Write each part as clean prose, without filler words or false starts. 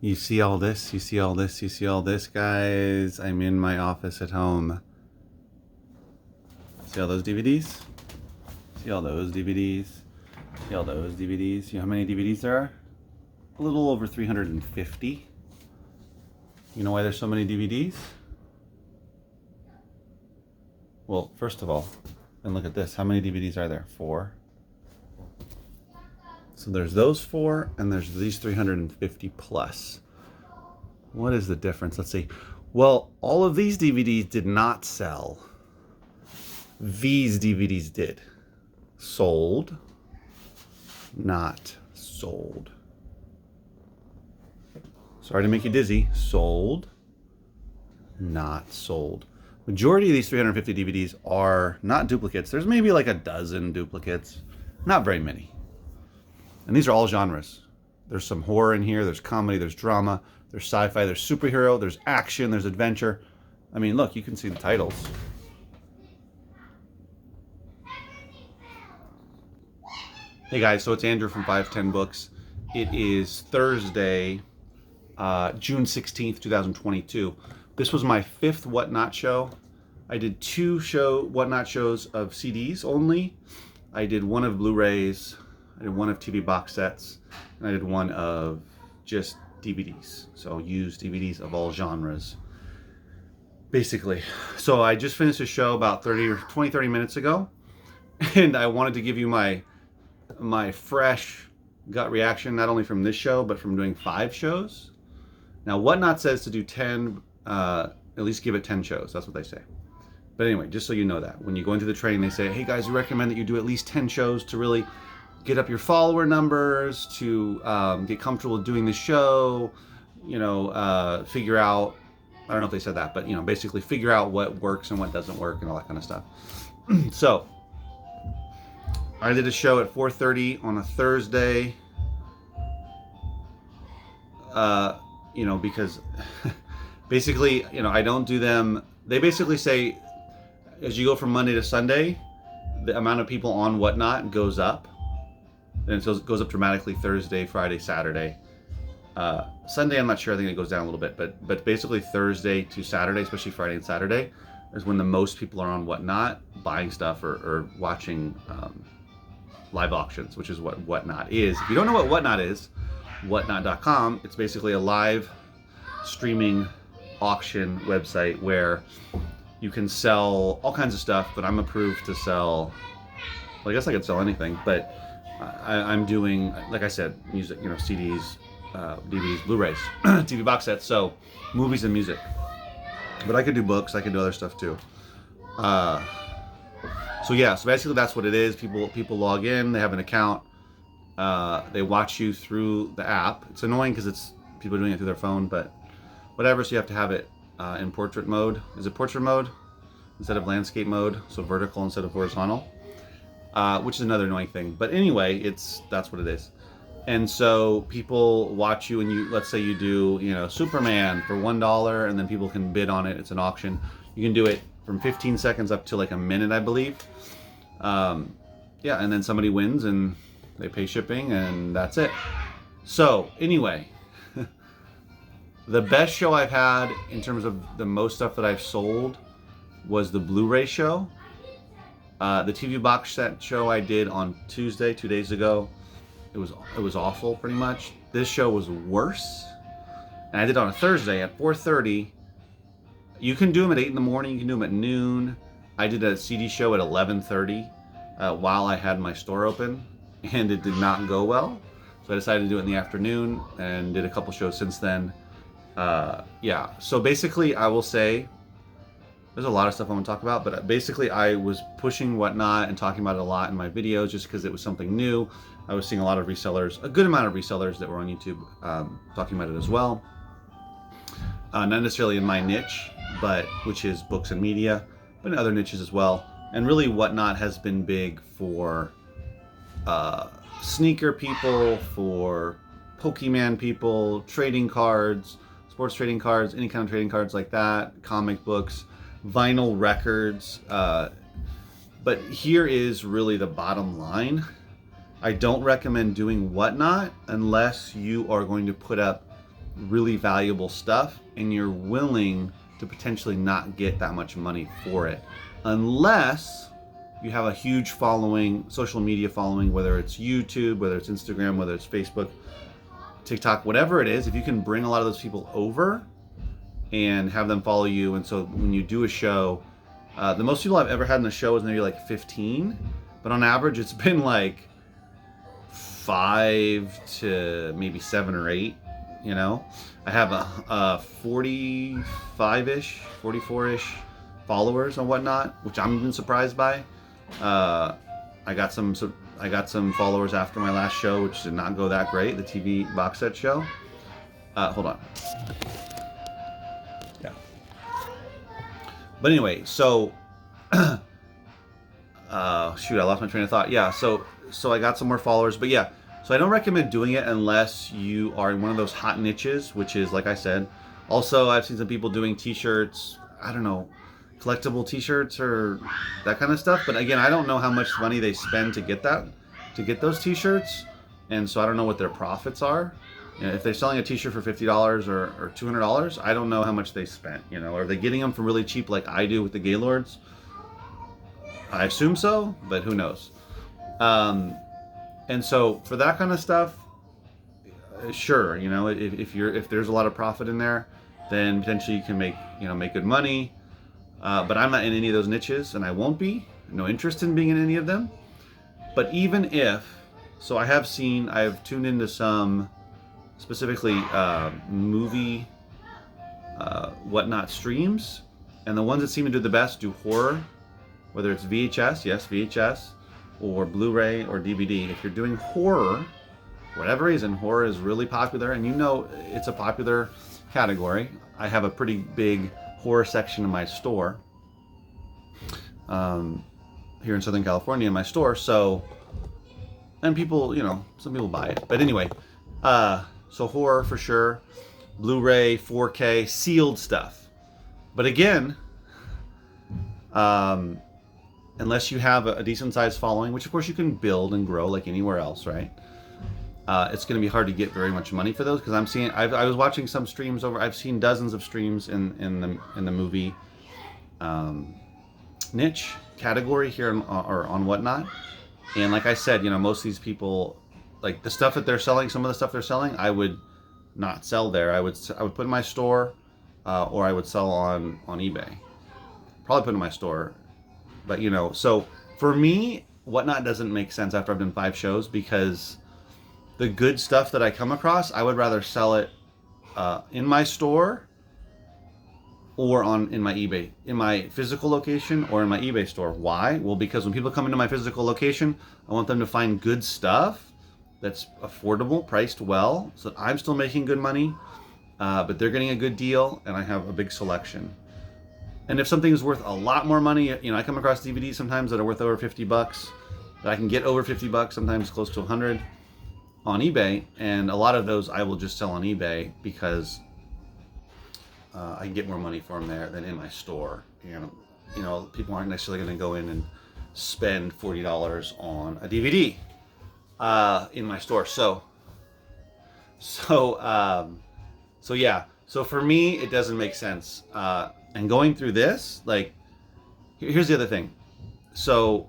You see all this? You see all this? You see all this, guys? I'm in my office at home. See all those DVDs? See all those DVDs? See all those DVDs? You know how many DVDs there are? A little over 350. You know why there's so many DVDs? Well, first of all, and look at this. How many DVDs are there? 4. So there's those 4, and there's these 350 plus. What is the difference? Let's see. Well, all of these DVDs did not sell. These DVDs did. Sold, not sold. Sorry to make you dizzy. Sold, not sold. Majority of these 350 DVDs are not duplicates. There's maybe like a dozen duplicates. Not very many. And these are all genres. There's some horror in here. There's comedy. There's drama. There's sci-fi. There's superhero. There's action. There's adventure. I mean, look, you can see the titles. Hey guys, so it's Andrew from 510 Books. It is Thursday, June 16th, 2022. This was my 5th Whatnot show. I did 2 Whatnot shows of CDs only. I did 1 of Blu-rays. I did 1 of TV box sets. And I did 1 of just DVDs. So used DVDs of all genres, basically. So I just finished a show about 30 minutes ago. And I wanted to give you my fresh gut reaction, not only from this show, but from doing 5 shows. Now, Whatnot says to do 10, at least give it 10 shows. That's what they say. But anyway, just so you know that. When you go into the training, they say, hey guys, we recommend that you do at least 10 shows to really get up your follower numbers, to get comfortable doing the show, figure out, I don't know if they said that, but, basically figure out what works and what doesn't work and all that kind of stuff. So, I did a show at 4:30 on a Thursday, because basically, I don't do them. They basically say, as you go from Monday to Sunday, the amount of people on Whatnot goes up. And so it goes up dramatically Thursday, Friday, Saturday. Sunday, I'm not sure. I think it goes down a little bit. But basically Thursday to Saturday, especially Friday and Saturday, is when the most people are on Whatnot buying stuff or watching live auctions, which is what Whatnot is. If you don't know what Whatnot is, whatnot.com, it's basically a live streaming auction website where you can sell all kinds of stuff, but I'm approved to sell, well, I guess I could sell anything, but I'm doing, like I said, music, CDs, DVDs, Blu-rays, TV box sets, so movies and music. But I could do books, I could do other stuff too. So basically that's what it is. People log in, they have an account, they watch you through the app. It's annoying because it's people doing it through their phone, but whatever. So you have to have it in portrait mode. Is it portrait mode instead of landscape mode? So vertical instead of horizontal, which is another annoying thing. But anyway, that's what it is. And so people watch you, and let's say you do Superman for $1, and then people can bid on it. It's an auction. You can do it from 15 seconds up to like a minute, I believe. And then somebody wins and they pay shipping, and that's it. So anyway, the best show I've had in terms of the most stuff that I've sold was the Blu-ray show. The TV box set show I did on Tuesday, 2 days ago, it was awful pretty much. This show was worse. And I did it on a Thursday at 4:30. You can do them at 8 in the morning, you can do them at noon. I did a CD show at 11:30 while I had my store open, and it did not go well. So I decided to do it in the afternoon and did a couple shows since then. So basically I will say, there's a lot of stuff I want to talk about, but basically I was pushing Whatnot and talking about it a lot in my videos just because it was something new. I was seeing a lot of resellers, a good amount of resellers that were on YouTube talking about it as well. Not necessarily in my niche, which is books and media, but in other niches as well. And really Whatnot has been big for sneaker people, for Pokemon people, trading cards, sports trading cards, any kind of trading cards like that, comic books, vinyl records. But here is really the bottom line. I don't recommend doing Whatnot unless you are going to put up really valuable stuff, and you're willing to potentially not get that much money for it, unless you have a huge following, social media following, whether it's YouTube, whether it's Instagram, whether it's Facebook, TikTok, whatever it is. If you can bring a lot of those people over and have them follow you, and so when you do a show, the most people I've ever had in a show is maybe like 15, but on average it's been like 5 to maybe 7 or 8. You know, I have a 45-ish, 44-ish followers and whatnot, which I'm even surprised by. I got some followers after my last show, which did not go that great, the TV box set show. Hold on. Yeah. But anyway, so shoot, I lost my train of thought. Yeah, so I got some more followers, but yeah. So I don't recommend doing it unless you are in one of those hot niches, which is, like I said. Also, I've seen some people doing t-shirts, I don't know, collectible t-shirts or that kind of stuff. But again, I don't know how much money they spend to get those t-shirts. And so I don't know what their profits are. You know, if they're selling a t-shirt for $50 or $200, I don't know how much they spent. You know, are they getting them for really cheap like I do with the Gaylords? I assume so, but who knows? And so for that kind of stuff, sure, you know, if there's a lot of profit in there, then potentially you can make good money. But I'm not in any of those niches, and I won't be. No interest in being in any of them. But even if, so I've tuned into some specifically movie whatnot streams, and the ones that seem to do the best do horror, whether it's VHS, or Blu-ray or DVD. If you're doing horror, for whatever reason, horror is really popular, and you know it's a popular category. I have a pretty big horror section in my store here in Southern California in my store. So, and people, you know, some people buy it. But anyway, so horror for sure, Blu-ray, 4K, sealed stuff. But again, unless you have a decent sized following, which of course you can build and grow like anywhere else, right? It's going to be hard to get very much money for those, because I was watching some streams I've seen dozens of streams in the movie niche category here on Whatnot, and like I said, you know, most of these people, like the stuff that they're selling, some of the stuff they're selling, I would not sell there. I would put in my store, or I would sell on eBay. Probably put in my store. But, you know, so for me, Whatnot doesn't make sense after I've done 5 shows, because the good stuff that I come across, I would rather sell it in my store or in my eBay, in my physical location or in my eBay store. Why? Well, because when people come into my physical location, I want them to find good stuff that's affordable, priced well, so that I'm still making good money, but they're getting a good deal, and I have a big selection. And if something is worth a lot more money, you know, I come across DVDs sometimes that are worth over $50, that I can get over $50, sometimes close to 100 on eBay. And a lot of those I will just sell on eBay, because I can get more money for them there than in my store. And, you know, people aren't necessarily going to go in and spend $40 on a DVD in my store. So yeah. So for me, it doesn't make sense. And going through this, like, here's the other thing. So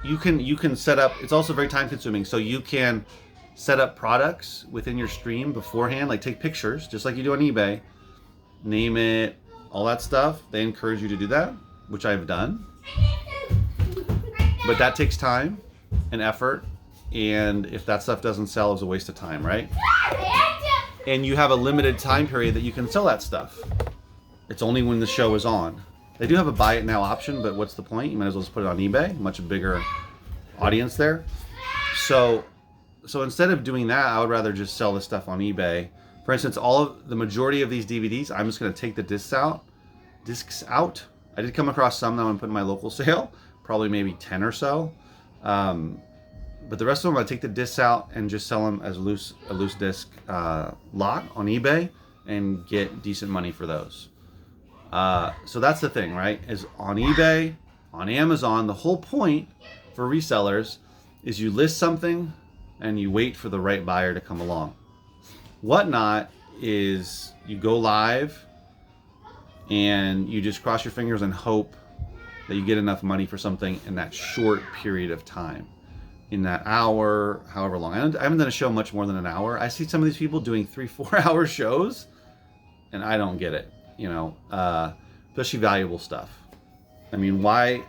you can set up, it's also very time consuming. So you can set up products within your stream beforehand, like take pictures, just like you do on eBay, name it, all that stuff. They encourage you to do that, which I've done. But that takes time and effort. And if that stuff doesn't sell, it's a waste of time, right? And you have a limited time period that you can sell that stuff. It's only when the show is on. They do have a buy it now option, but what's the point? You might as well just put it on eBay. Much bigger audience there. So instead of doing that, I would rather just sell the stuff on eBay. For instance, the majority of these DVDs, I'm just going to take the discs out. I did come across some that I'm going to put in my local sale, probably maybe 10 or so. But the rest of them, I take the discs out and just sell them as a loose disc lot on eBay and get decent money for those. So that's the thing, right? Is on eBay, on Amazon, the whole point for resellers is you list something and you wait for the right buyer to come along. Whatnot, is you go live and you just cross your fingers and hope that you get enough money for something in that short period of time, in that hour, however long. I haven't done a show much more than an hour. I see some of these people doing 3-4 hour shows, and I don't get it, you know, especially valuable stuff. I mean, why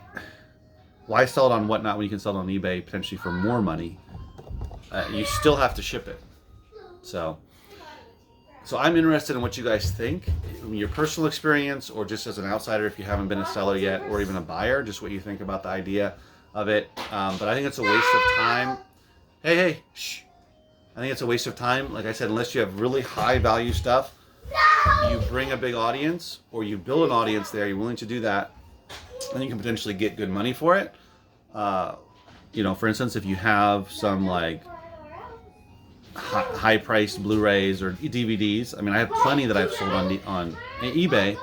sell it on Whatnot when you can sell it on eBay potentially for more money? You still have to ship it. So I'm interested in what you guys think, your personal experience, or just as an outsider, if you haven't been a seller yet, or even a buyer, just what you think about the idea of it. But I think it's a waste of time. Hey, shh. I think it's a waste of time. Like I said, unless you have really high value stuff, you bring a big audience, or you build an audience there, you're willing to do that, and you can potentially get good money for it. You know, for instance, if you have some like high-priced Blu-rays or DVDs. I mean, I have plenty that I've sold on eBay,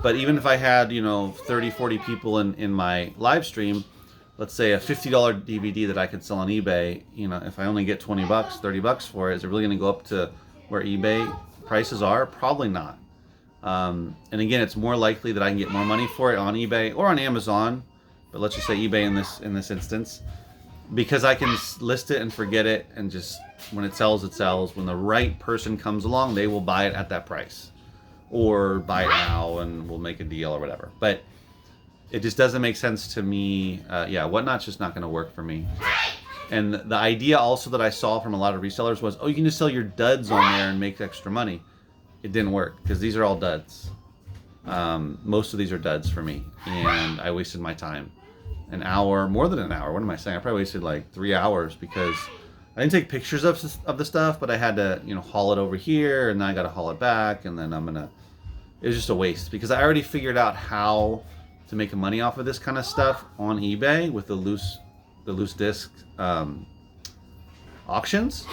but even if I had, you know, 30, 40 people in my live stream, let's say a $50 DVD that I could sell on eBay, you know, if I only get 20 bucks, 30 bucks for it, is it really going to go up to where eBay prices are? Probably not. And again, it's more likely that I can get more money for it on eBay or on Amazon, but let's just say eBay in this instance, because I can list it and forget it, and just when it sells, it sells. When the right person comes along, they will buy it at that price, or buy it now and we'll make a deal or whatever. But it just doesn't make sense to me. Yeah, Whatnot's just not going to work for me. And the idea also that I saw from a lot of resellers was, oh, you can just sell your duds on there and make extra money. It didn't work, because these are all duds. Most of these are duds for me, and I wasted my time. An hour, more than an hour. What am I saying? I probably wasted like 3 hours, because I didn't take pictures of the stuff, but I had to, you know, haul it over here, and then I got to haul it back, and then it was just a waste, because I already figured out how to make money off of this kind of stuff on eBay with the loose disc auctions.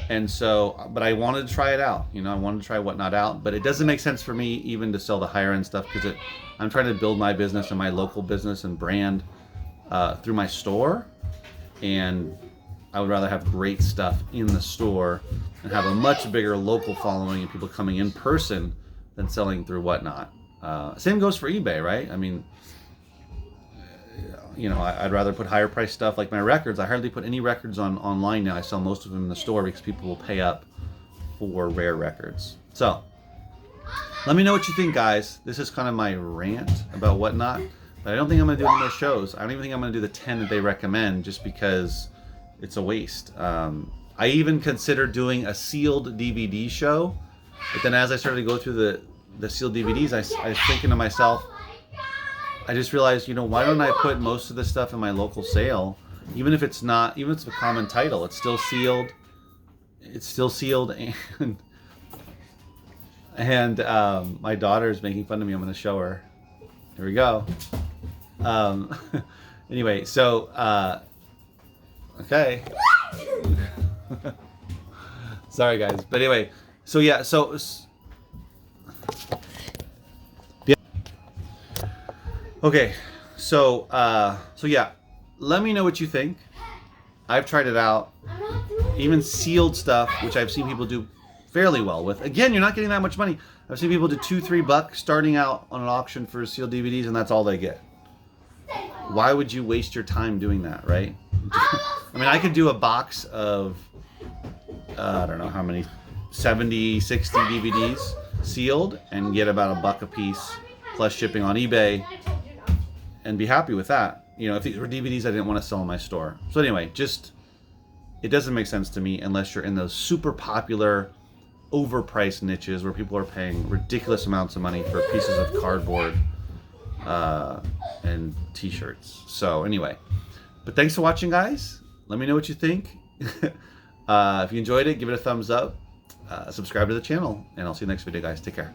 And so, but I wanted to try it out. You know, I wanted to try Whatnot out, but it doesn't make sense for me even to sell the higher end stuff, because I'm trying to build my business and my local business and brand through my store, and I would rather have great stuff in the store and have a much bigger local following and people coming in person than selling through Whatnot. Same goes for eBay, right? I mean, you know, I'd rather put higher price stuff like my records. I hardly put any records online now. I sell most of them in the store because people will pay up for rare records. So let me know what you think, guys. This is kind of my rant about Whatnot, but I don't think I'm going to do any more shows. I don't even think I'm going to do the 10 that they recommend, just because it's a waste. I even considered doing a sealed DVD show, but then as I started to go through the sealed DVDs, I was thinking to myself, I just realized, you know, why don't I put most of the stuff in my local sale, even if it's a common title, it's still sealed. It's still sealed, and my daughter is making fun of me. I'm going to show her. Here we go. Anyway, so okay. Sorry, guys, but anyway, so yeah, so. Okay, so yeah, let me know what you think. I've tried it out, even sealed stuff, which I've seen people do fairly well with. Again, you're not getting that much money. I've seen people do $2-3 starting out on an auction for sealed DVDs, and that's all they get. Why would you waste your time doing that, right? I mean, I could do a box of, I don't know how many, 70, 60 DVDs sealed, and get about $1 a piece plus shipping on eBay, and be happy with that. You know, if these were DVDs I didn't want to sell in my store. So anyway, it doesn't make sense to me unless you're in those super popular, overpriced niches where people are paying ridiculous amounts of money for pieces of cardboard and t-shirts. So anyway, but thanks for watching, guys. Let me know what you think. If you enjoyed it, give it a thumbs up, subscribe to the channel, and I'll see you next video, guys. Take care.